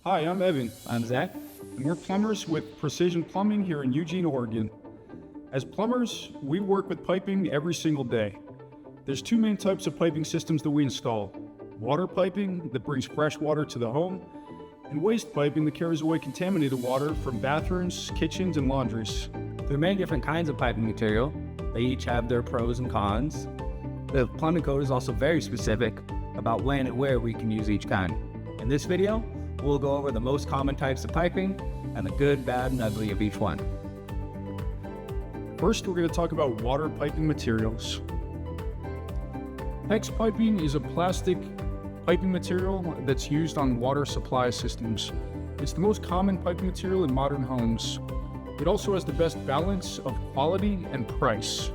Hi, I'm Evan, I'm Zach. and we're plumbers with Precision Plumbing here in Eugene, Oregon. As plumbers, we work with piping every single day. There's two main types of piping systems that we install. Water piping that brings fresh water to the home, and waste piping that carries away contaminated water from bathrooms, kitchens, and laundries. There are many different kinds of piping material. They each have their pros and cons. The plumbing code is also very specific about when and where we can use each kind. In this video, we'll go over the most common types of piping and the good, bad, and ugly of each one. First, we're going to talk about water piping materials. PEX piping is a plastic piping material that's used on water supply systems. It's the most common piping material in modern homes. It also has the best balance of quality and price.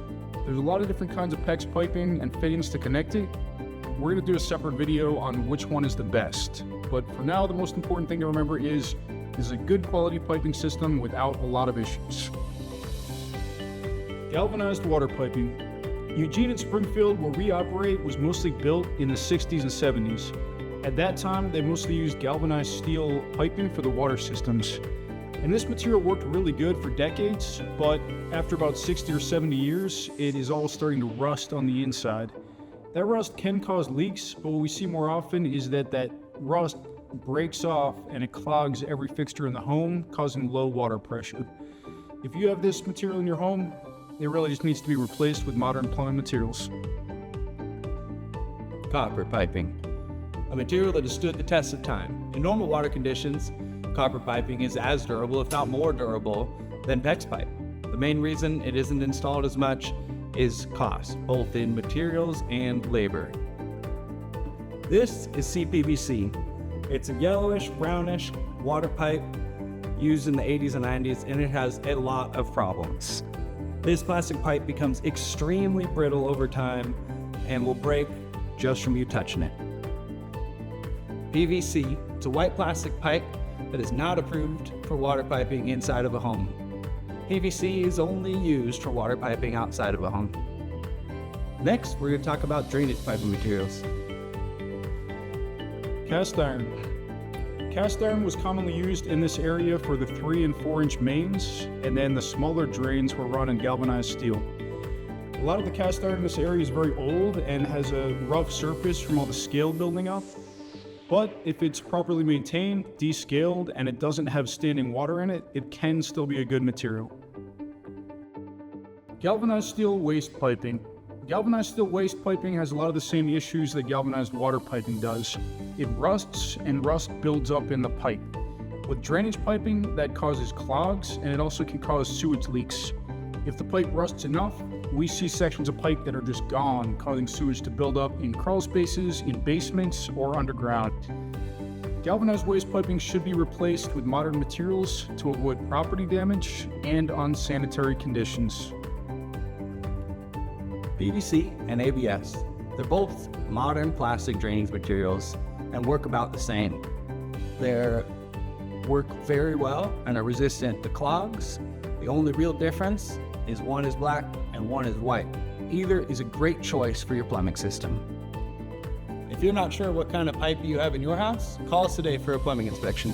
There's a lot of different kinds of PEX piping and fittings to connect it. We're going to do a separate video on which one is the best. But for now, the most important thing to remember is a good quality piping system without a lot of issues. Galvanized water piping. Eugene and Springfield, where we operate, was mostly built in the 60s and 70s. At that time, they mostly used galvanized steel piping for the water systems. And this material worked really good for decades, but after about 60 or 70 years, it is all starting to rust on the inside. That rust can cause leaks, but what we see more often is that rust breaks off and it clogs every fixture in the home, causing low water pressure. If you have this material in your home, it really just needs to be replaced with modern plumbing materials. Copper piping, a material that has stood the test of time. In normal water conditions, copper piping is as durable, if not more durable, than PEX pipe. The main reason it isn't installed as much is cost, both in materials and labor. This is CPVC. It's a yellowish, brownish water pipe used in the 80s and 90s, and it has a lot of problems. This plastic pipe becomes extremely brittle over time and will break just from you touching it. PVC, it's a white plastic pipe that is not approved for water piping inside of a home. PVC is only used for water piping outside of a home. Next, we're going to talk about drainage piping materials. Cast iron. Cast iron was commonly used in this area for the 3 and 4 inch mains, and then the smaller drains were run in galvanized steel. A lot of the cast iron in this area is very old and has a rough surface from all the scale building up. But if it's properly maintained, descaled, and it doesn't have standing water in it, it can still be a good material. Galvanized steel waste piping. Galvanized steel waste piping has a lot of the same issues that galvanized water piping does. It rusts, and rust builds up in the pipe. With drainage piping, that causes clogs, and it also can cause sewage leaks. If the pipe rusts enough, we see sections of pipe that are just gone, causing sewage to build up in crawl spaces, in basements, or underground. Galvanized waste piping should be replaced with modern materials to avoid property damage and unsanitary conditions. PVC and ABS. They're both modern plastic drainage materials and work about the same. They work very well and are resistant to clogs. The only real difference is one is black and one is white. Either is a great choice for your plumbing system. If you're not sure what kind of pipe you have in your house, call us today for a plumbing inspection.